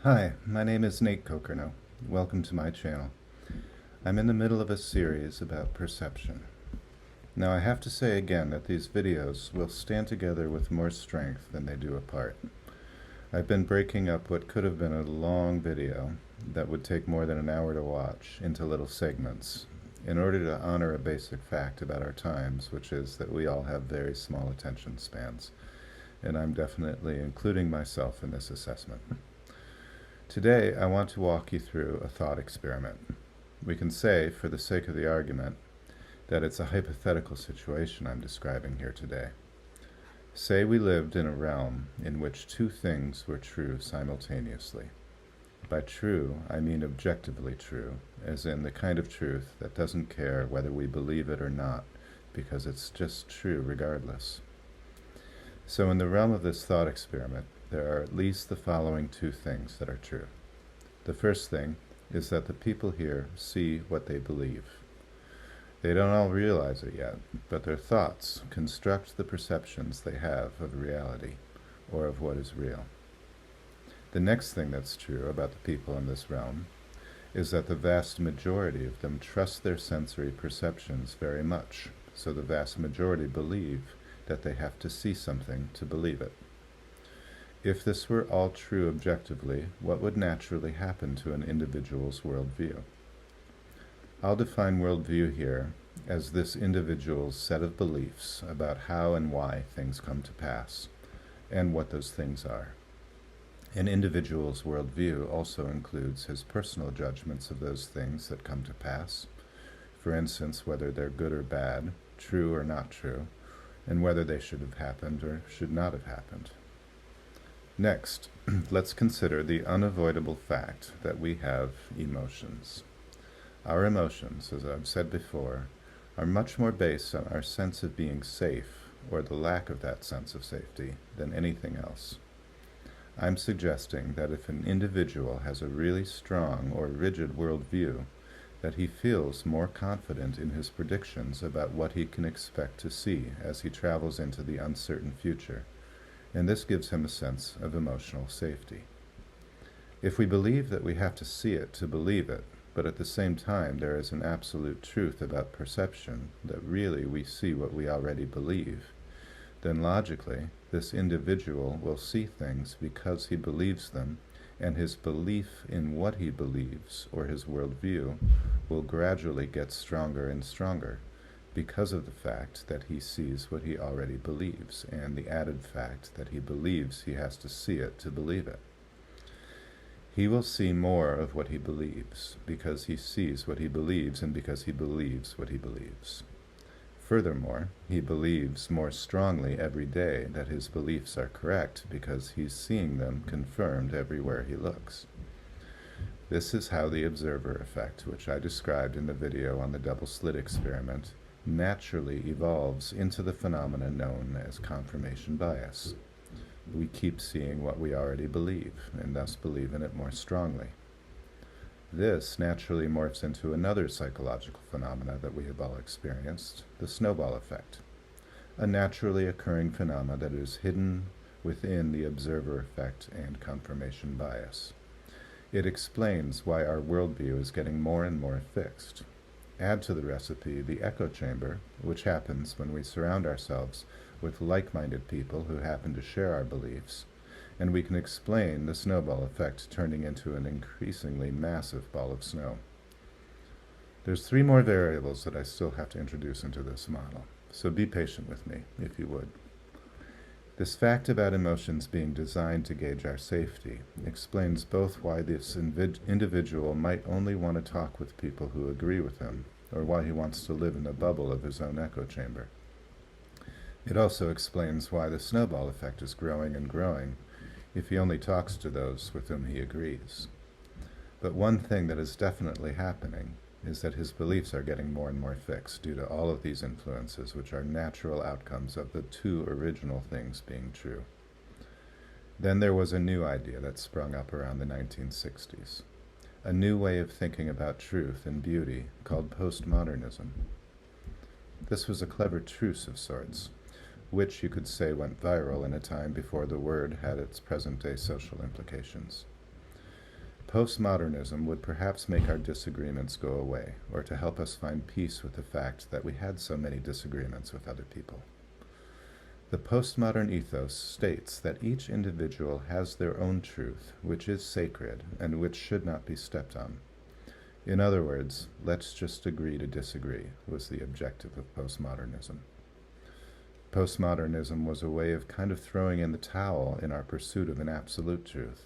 Hi, my name is natekokernot. Welcome to my channel. I'm in the middle of a series about perception. Now I have to say again that these videos will stand together with more strength than they do apart. I've been breaking up what could have been a long video that would take more than an hour to watch into little segments in order to honor a basic fact about our times, which is that we all have very small attention spans, and I'm definitely including myself in this assessment. Today, I want to walk you through a thought experiment. We can say, for the sake of the argument, that it's a hypothetical situation I'm describing here today. Say we lived in a realm in which two things were true simultaneously. By true, I mean objectively true, as in the kind of truth that doesn't care whether we believe it or not, because it's just true regardless. So in the realm of this thought experiment, there are at least the following two things that are true. The first thing is that the people here see what they believe. They don't all realize it yet, but their thoughts construct the perceptions they have of reality, or of what is real. The next thing that's true about the people in this realm is that the vast majority of them trust their sensory perceptions very much, so the vast majority believe that they have to see something to believe it. If this were all true objectively, what would naturally happen to an individual's worldview? I'll define worldview here as this individual's set of beliefs about how and why things come to pass, and what those things are. An individual's worldview also includes his personal judgments of those things that come to pass, for instance, whether they're good or bad, true or not true, and whether they should have happened or should not have happened. Next, let's consider the unavoidable fact that we have emotions. Our emotions, as I've said before, are much more based on our sense of being safe, or the lack of that sense of safety, than anything else. I'm suggesting that if an individual has a really strong or rigid worldview, that he feels more confident in his predictions about what he can expect to see as he travels into the uncertain future, and this gives him a sense of emotional safety. If we believe that we have to see it to believe it, but at the same time there is an absolute truth about perception, that really we see what we already believe, then logically this individual will see things because he believes them, and his belief in what he believes, or his worldview, will gradually get stronger and stronger, because of the fact that he sees what he already believes, and the added fact that he believes he has to see it to believe it. He will see more of what he believes, because he sees what he believes and because he believes what he believes. Furthermore, he believes more strongly every day that his beliefs are correct because he's seeing them confirmed everywhere he looks. This is how the observer effect, which I described in the video on the double slit experiment, naturally evolves into the phenomena known as confirmation bias. We keep seeing what we already believe, and thus believe in it more strongly. This naturally morphs into another psychological phenomena that we have all experienced, the snowball effect, a naturally occurring phenomena that is hidden within the observer effect and confirmation bias. It explains why our worldview is getting more and more fixed. Add to the recipe the echochamber, which happens when we surround ourselves with like-minded people who happen to share our beliefs, and we can explain the snowball effect turning into an increasingly massive ball of snow. There's three more variables that I still have to introduce into this model, so be patient with me, if you would. This fact about emotions being designed to gauge our safety explains both why this individual might only want to talk with people who agree with him, or why he wants to live in the bubble of his own echo chamber. It also explains why the snowball effect is growing and growing if he only talks to those with whom he agrees. But one thing that is definitely happening is that his beliefs are getting more and more fixed due to all of these influences, which are natural outcomes of the two original things being true. Then there was a new idea that sprung up around the 1960s, a new way of thinking about truth and beauty called post-modernism. This was a clever truce of sorts, which you could say went viral in a time before the word had its present-day social implications. Postmodernism would perhaps make our disagreements go away, or to help us find peace with the fact that we had so many disagreements with other people. The postmodern ethos states that each individual has their own truth, which is sacred and which should not be stepped on. In other words, let's just agree to disagree, was the objective of postmodernism. Postmodernism was a way of kind of throwing in the towel in our pursuit of an absolute truth.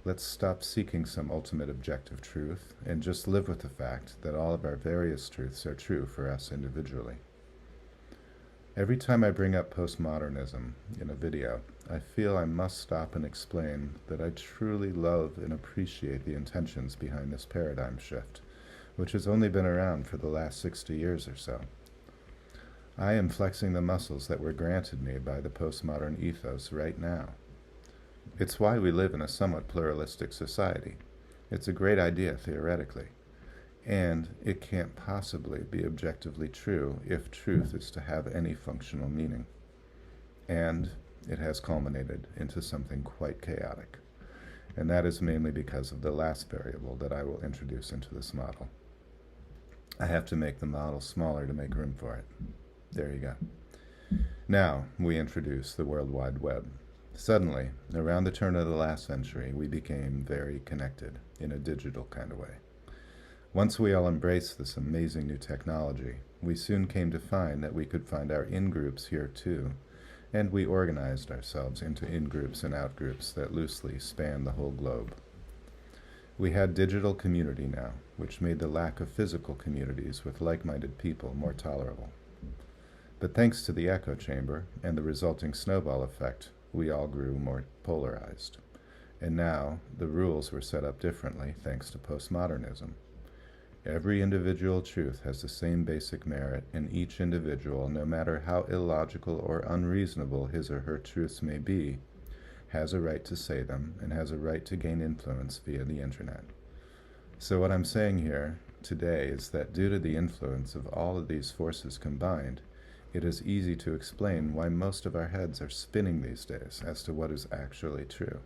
Let's stop seeking some ultimate objective truth and just live with the fact that all of our various truths are true for us individually. Every time I bring up postmodernism in a video, I feel I must stop and explain that I truly love and appreciate the intentions behind this paradigm shift, which has only been around for the last 60 years or so. I am flexing the muscles that were granted me by the postmodern ethos right now. It's why we live in a somewhat pluralistic society. It's a great idea theoretically, and it can't possibly be objectively true if truth is to have any functional meaning. And it has culminated into something quite chaotic, and that is mainly because of the last variable that I will introduce into this model. I have to make the model smaller to make room for it. There you go. Now we introduce the World Wide Web. Suddenly, around the turn of the last century, we became very connected in a digital kind of way. Once we all embraced this amazing new technology, we soon came to find that we could find our in-groups here too, and we organized ourselves into in-groups and out-groups that loosely span the whole globe. We had digital community now, which made the lack of physical communities with like-minded people more tolerable. But thanks to the echochamber and the resulting snowball effect, we all grew more polarized. And now the rules were set up differently thanks to postmodernism. Every individual truth has the same basic merit, and each individual, no matter how illogical or unreasonable his or her truths may be, has a right to say them and has a right to gain influence via the internet. So what I'm saying here today is that due to the influence of all of these forces combined, it is easy to explain why most of our heads are spinning these days as to what is actually true.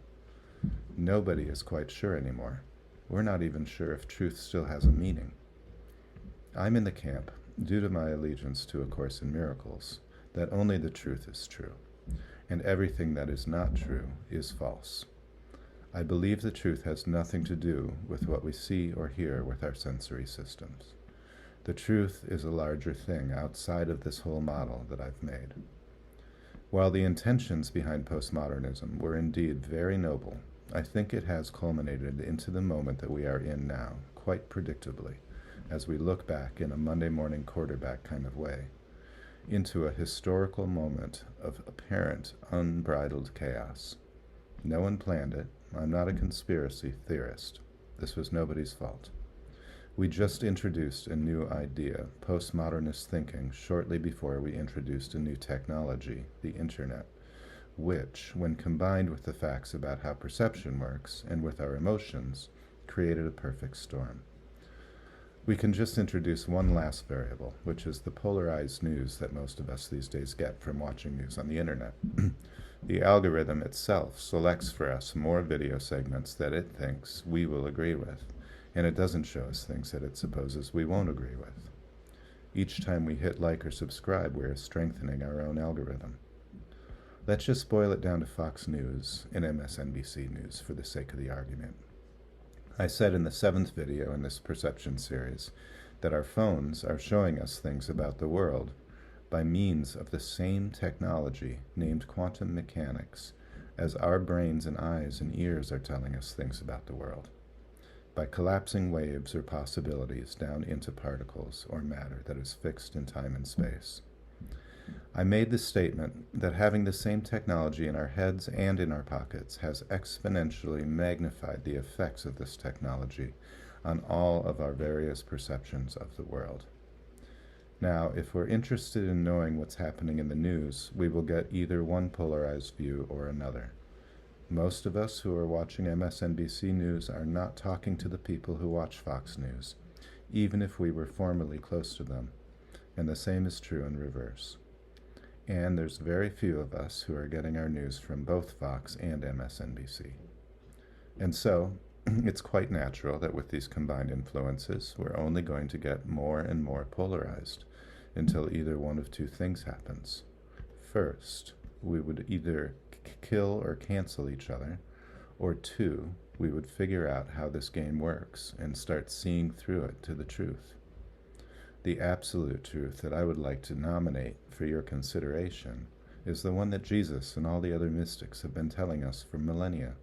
Nobody is quite sure anymore. We're not even sure if truth still has a meaning. I'm in the camp, due to my allegiance to A Course in Miracles, that only the truth is true, and everything that is not true is false. I believe the truth has nothing to do with what we see or hear with our sensory systems. The truth is a larger thing outside of this whole model that I've made. While the intentions behind postmodernism were indeed very noble, I think it has culminated into the moment that we are in now, quite predictably, as we look back in a Monday morning quarterback kind of way, into a historical moment of apparent, unbridled chaos. No one planned it. I'm not a conspiracy theorist. This was nobody's fault. We just introduced a new idea, postmodernist thinking, shortly before we introduced a new technology, the internet, which, when combined with the facts about how perception works and with our emotions, created a perfect storm. We can just introduce one last variable, which is the polarized news that most of us these days get from watching news on the internet. The algorithm itself selects for us more video segments that it thinks we will agree with, and it doesn't show us things that it supposes we won't agree with. Each time we hit like or subscribe, we're strengthening our own algorithm. Let's just boil it down to Fox News and MSNBC News for the sake of the argument. I said in the 7th video in this perception series that our phones are showing us things about the world by means of the same technology named quantum mechanics as our brains and eyes and ears are telling us things about the world, by collapsing waves or possibilities down into particles or matter that is fixed in time and space. I made the statement that having the same technology in our heads and in our pockets has exponentially magnified the effects of this technology on all of our various perceptions of the world. Now, if we're interested in knowing what's happening in the news, we will get either one polarized view or another. Most of us who are watching MSNBC News are not talking to the people who watch Fox News, even if we were formerly close to them, and the same is true in reverse. And there's very few of us who are getting our news from both Fox and MSNBC. And so, It's quite natural that with these combined influences, we're only going to get more and more polarized until either one of two things happens. First, we would either kill or cancel each other, or two, we would figure out how this game works and start seeing through it to the truth. The absolute truth that I would like to nominate for your consideration is the one that Jesus and all the other mystics have been telling us for millennia,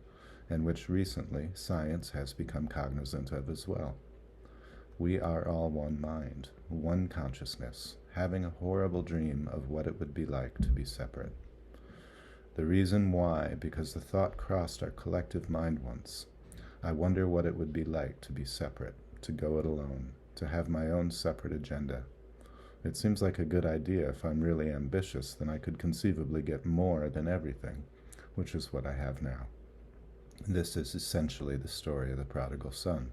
and which recently science has become cognizant of as well. We are all one mind, one consciousness, having a horrible dream of what it would be like to be separate. The reason why, because the thought crossed our collective mind once. I wonder what it would be like to be separate, to go it alone, to have my own separate agenda. It seems like a good idea. If I'm really ambitious, then I could conceivably get more than everything, which is what I have now. This is essentially the story of the prodigal son,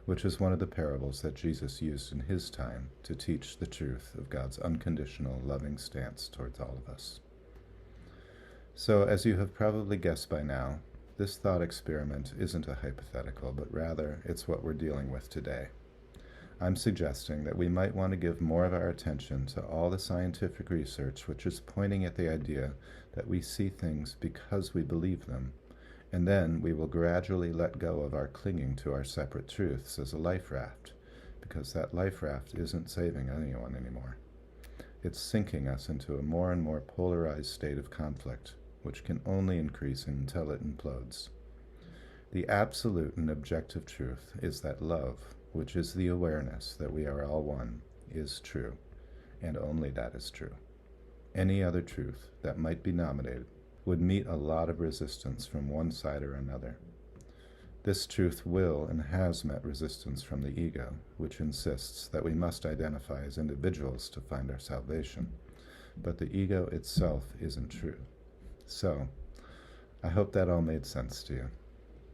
which is one of the parables that Jesus used in his time to teach the truth of God's unconditional, loving stance towards all of us. So, as you have probably guessed by now, this thought experiment isn't a hypothetical, but rather it's what we're dealing with today. I'm suggesting that we might want to give more of our attention to all the scientific research which is pointing at the idea that we see things because we believe them, and then we will gradually let go of our clinging to our separate truths as a life raft, because that life raft isn't saving anyone anymore. It's sinking us into a more and more polarized state of conflict, which can only increase until it implodes. The absolute and objective truth is that love, which is the awareness that we are all one, is true, and only that is true. Any other truth that might be nominated would meet a lot of resistance from one side or another. This truth will and has met resistance from the ego, which insists that we must identify as individuals to find our salvation, but the ego itself isn't true. So, I hope that all made sense to you.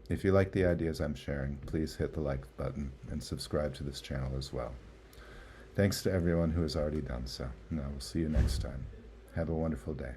If you like the ideas I'm sharing, please hit the like button and subscribe to this channel as well. Thanks to everyone who has already done so, and I will see you next time. Have a wonderful day.